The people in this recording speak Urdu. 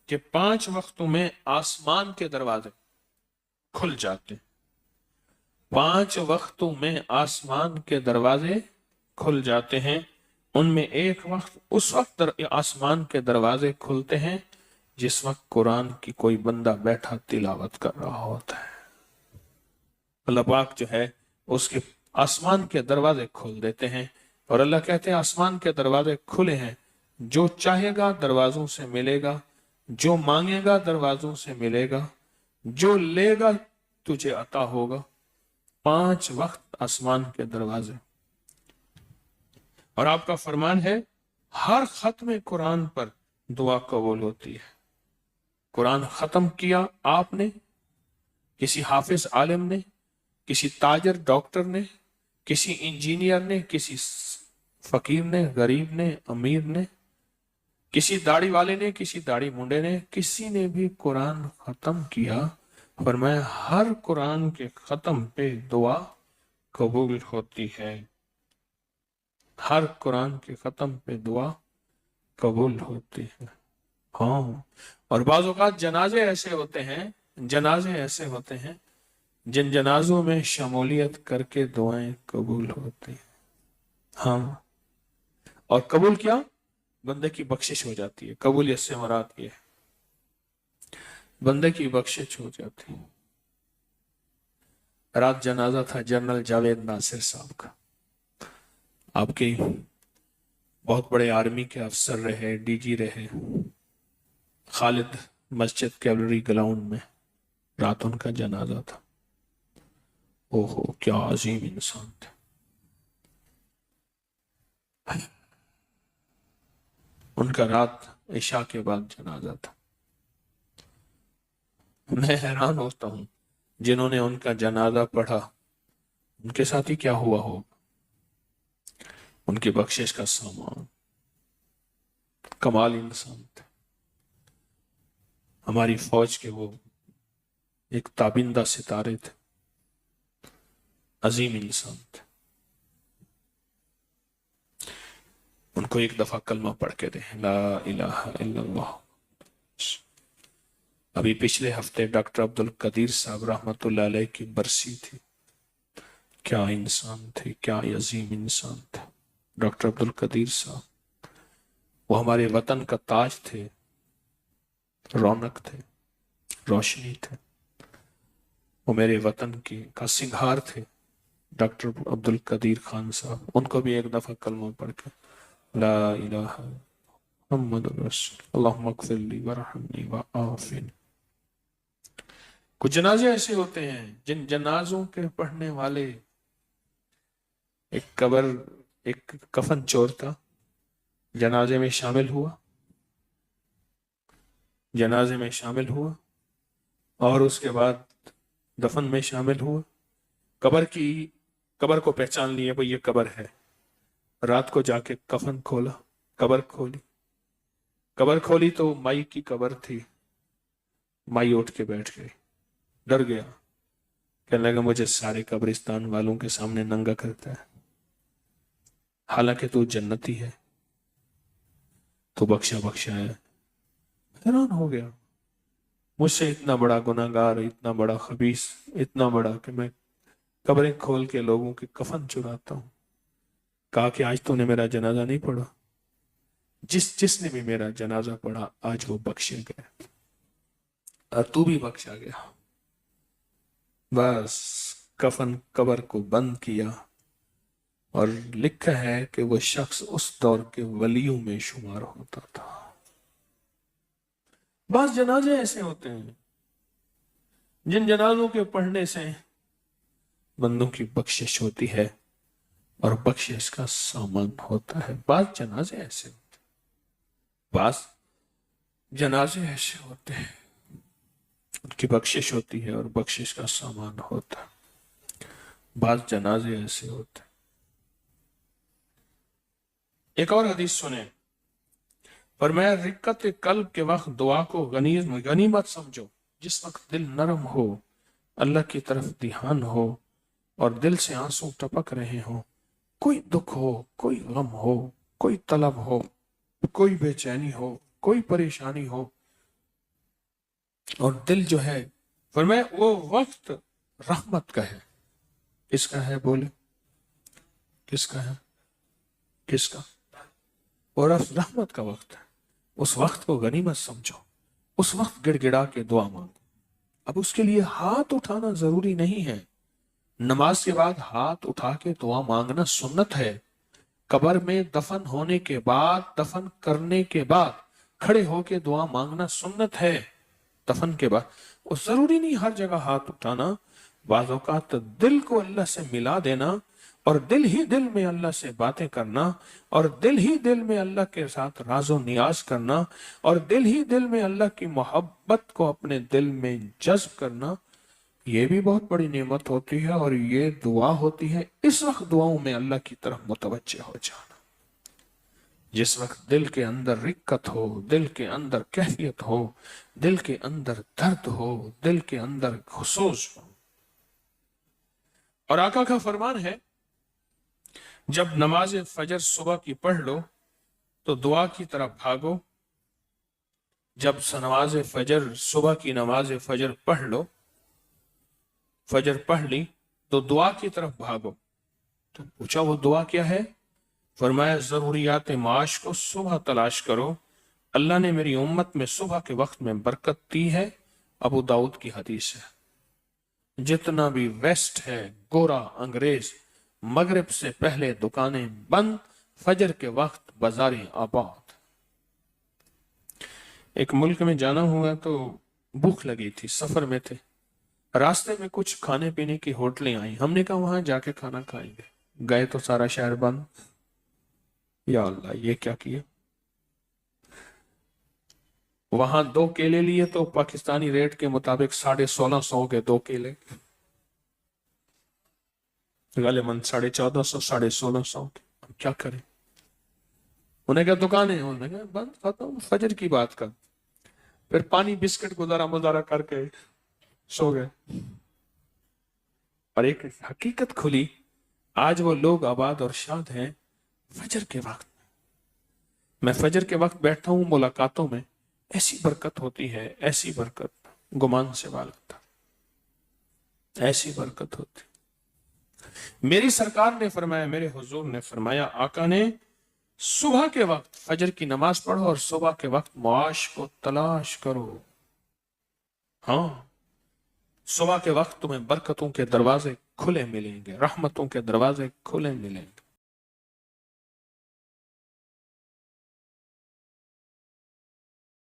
کہ 5 وقتوں میں آسمان کے دروازے کھل جاتے ہیں. 5 وقتوں میں آسمان کے دروازے کھل جاتے ہیں. ان میں ایک وقت اس وقت آسمان کے دروازے کھلتے ہیں جس وقت قرآن کی کوئی بندہ بیٹھا تلاوت کر رہا ہوتا ہے. اللہ پاک جو ہے اس کے آسمان کے دروازے کھول دیتے ہیں اور اللہ کہتے ہیں آسمان کے دروازے کھلے ہیں، جو چاہے گا دروازوں سے ملے گا، جو مانگے گا دروازوں سے ملے گا، جو لے گا تجھے عطا ہوگا. 5 وقت آسمان کے دروازے. اور آپ کا فرمان ہے ہر ختم قرآن پر دعا قبول ہوتی ہے. قرآن ختم کیا آپ نے، کسی حافظ عالم نے، کسی تاجر ڈاکٹر نے، کسی انجینئر نے، کسی فقیر نے، غریب نے، امیر نے، کسی داڑھی والے نے، کسی داڑھی منڈے نے، کسی نے بھی قرآن ختم کیا، فرمایا ہر قرآن کے ختم پہ دعا قبول ہوتی ہے. ہر قرآن کے ختم پہ دعا قبول ہوتی ہے. ہاں، اور بعض اوقات جنازے ایسے ہوتے ہیں جن جنازوں میں شمولیت کر کے دعائیں قبول ہوتی ہیں. ہاں، اور قبول کیا؟ بندے کی بخشش ہو جاتی ہے. قبولیت سے مراد یہ ہے بندے کی بخشش ہو جاتی ہے. رات جنازہ تھا جنرل جاوید ناصر صاحب کا. آپ کے بہت بڑے آرمی کے افسر رہے، ڈی جی رہے. خالد مسجد کیولری گراؤنڈ میں رات ان کا جنازہ تھا. اوہو کیا عظیم انسان تھے. ان کا رات عشاء کے بعد جنازہ تھا. میں حیران ہوتا ہوں جنہوں نے ان کا جنازہ پڑھا ان کے ساتھ ہی کیا ہوا ہوگا. ان کی بخشش کا سامان. کمال انسان تھے. ہماری فوج کے وہ ایک تابندہ ستارے تھے. عظیم انسان تھے. ان کو ایک دفعہ کلمہ پڑھ کے دیں، لا الہ الا اللہ. ابھی پچھلے ہفتے ڈاکٹر عبدالقدیر صاحب رحمت اللہ علیہ کی برسی تھی. کیا انسان تھے، کیا عظیم انسان تھے ڈاکٹر عبدالقدیر صاحب. وہ ہمارے وطن کا تاج تھے، رونق تھے، روشنی تھے. وہ میرے وطن کا سنگھار تھے ڈاکٹر عبدالقدیر خان صاحب. ان کو بھی ایک دفعہ کلمہ پڑھ کے لا الہ محمد رسول اللہم اغفر لی ورحمنی وعافنی. کچھ جنازے ایسے ہوتے ہیں جن جنازوں کے پڑھنے والے ایک کفن چور تھا، جنازے میں شامل ہوا اور اس کے بعد دفن میں شامل ہوا. قبر کو پہچان لیے بھئی یہ قبر ہے. رات کو جا کے کفن کھولا، قبر کھولی تو مائی کی قبر تھی. مائی اٹھ کے بیٹھ گئی، ڈر گیا، کہنے لگا مجھے سارے قبرستان والوں کے سامنے ننگا کرتا ہے، حالانکہ تو جنتی ہے، تو بخشا ہے. حیران ہو گیا، مجھ سے اتنا بڑا گناہگار، اتنا بڑا خبیث، اتنا بڑا کہ میں قبریں کھول کے لوگوں کے کفن چراتا ہوں. کہا کہ آج تو نے میرا جنازہ نہیں پڑھا. جس نے بھی میرا جنازہ پڑھا آج وہ بخشے گئے، اور تو بھی بخشا گیا. بس کفن قبر کو بند کیا اور لکھا ہے کہ وہ شخص اس دور کے ولیوں میں شمار ہوتا تھا. بعض جنازے ایسے ہوتے ہیں جن جنازوں کے پڑھنے سے بندوں کی بخشش ہوتی ہے اور بخشش کا سامان ہوتا ہے. بعض جنازے ایسے ہوتے ہیں ان کی بخشش ہوتی ہے اور بخشش کا سامان ہوتا ہے. بعض جنازے ایسے ہوتے ہیں. ایک اور حدیث سنیں، فرمایا رقت قلب کے وقت دعا کو غنیمت سمجھو. جس وقت دل نرم ہو، اللہ کی طرف دھیان ہو اور دل سے آنسو ٹپک رہے ہوں، کوئی دکھ ہو، کوئی غم ہو، کوئی طلب ہو، کوئی بے چینی ہو، کوئی پریشانی ہو، اور دل جو ہے فرمایا وہ وقت رحمت کا ہے. کس کا ہے بولے؟ کس کا ہے؟ کس کا؟ اور اب رحمت کا وقت ہے. اس وقت کو غنیمت سمجھو. اس وقت گڑ گڑا کے دعا مانگو. اب اس کے لیے ہاتھ اٹھانا ضروری نہیں ہے. نماز کے بعد ہاتھ اٹھا کے دعا مانگنا سنت ہے. قبر میں دفن ہونے کے بعد، دفن کرنے کے بعد کھڑے ہو کے دعا مانگنا سنت ہے. دفن کے بعد اور ضروری نہیں ہر جگہ ہاتھ اٹھانا. بعض اوقات دل کو اللہ سے ملا دینا اور دل ہی دل میں اللہ سے باتیں کرنا اور دل ہی دل میں اللہ کے ساتھ راز و نیاز کرنا اور دل ہی دل میں اللہ کی محبت کو اپنے دل میں جذب کرنا، یہ بھی بہت بڑی نعمت ہوتی ہے. اور یہ دعا ہوتی ہے اس وقت دعاؤں میں اللہ کی طرف متوجہ ہو جانا جس وقت دل کے اندر رقت ہو، دل کے اندر کیفیت ہو، دل کے اندر درد ہو، دل کے اندر خصوص ہو. اور آقا کا فرمان ہے جب نماز فجر صبح کی پڑھ لو تو دعا کی طرف بھاگو. جب نماز فجر صبح کی نماز فجر پڑھ لو، فجر پڑھ لی تو دعا کی طرف بھاگو. تو پوچھا وہ دعا کیا ہے؟ فرمایا ضروریات معاش کو صبح تلاش کرو. اللہ نے میری امت میں صبح کے وقت میں برکت دی ہے. ابو داؤد کی حدیث ہے. جتنا بھی ویسٹ ہے، گورا انگریز، مغرب سے پہلے دکانیں بند، فجر کے وقت بازاریں آباد. ایک ملک میں جانا ہوا تو بھوک لگی تھی، سفر میں تھے، راستے میں کچھ کھانے پینے کی ہوٹلیں آئیں. ہم نے کہا وہاں جا کے کھانا کھائیں گے. گئے تو سارا شہر بند. یا اللہ یہ کیا کیا؟ وہاں 2 کیلے لیے تو پاکستانی ریٹ کے مطابق 1650 کے 2 کیلے، غالباً 1450 1650 کے. ہم کیا کریں؟ انہیں کہا دکانیں، انہوں نے کہا بند ختم، فجر کی بات کر. پھر پانی بسکٹ گزارا مزارا کر کے سو گئے. اور ایک حقیقت کھلی، آج وہ لوگ آباد اور شاد ہیں فجر کے وقت. میں فجر کے وقت بیٹھتا ہوں ملاقاتوں میں، ایسی برکت ہوتی ہے، ایسی برکت گمان سے بالاتر، ایسی برکت ہوتی. میری سرکار نے فرمایا، میرے حضور نے فرمایا، آقا نے صبح کے وقت فجر کی نماز پڑھو اور صبح کے وقت معاش کو تلاش کرو. ہاں صبح کے وقت تمہیں برکتوں کے دروازے کھلے ملیں گے، رحمتوں کے دروازے کھلے ملیں گے.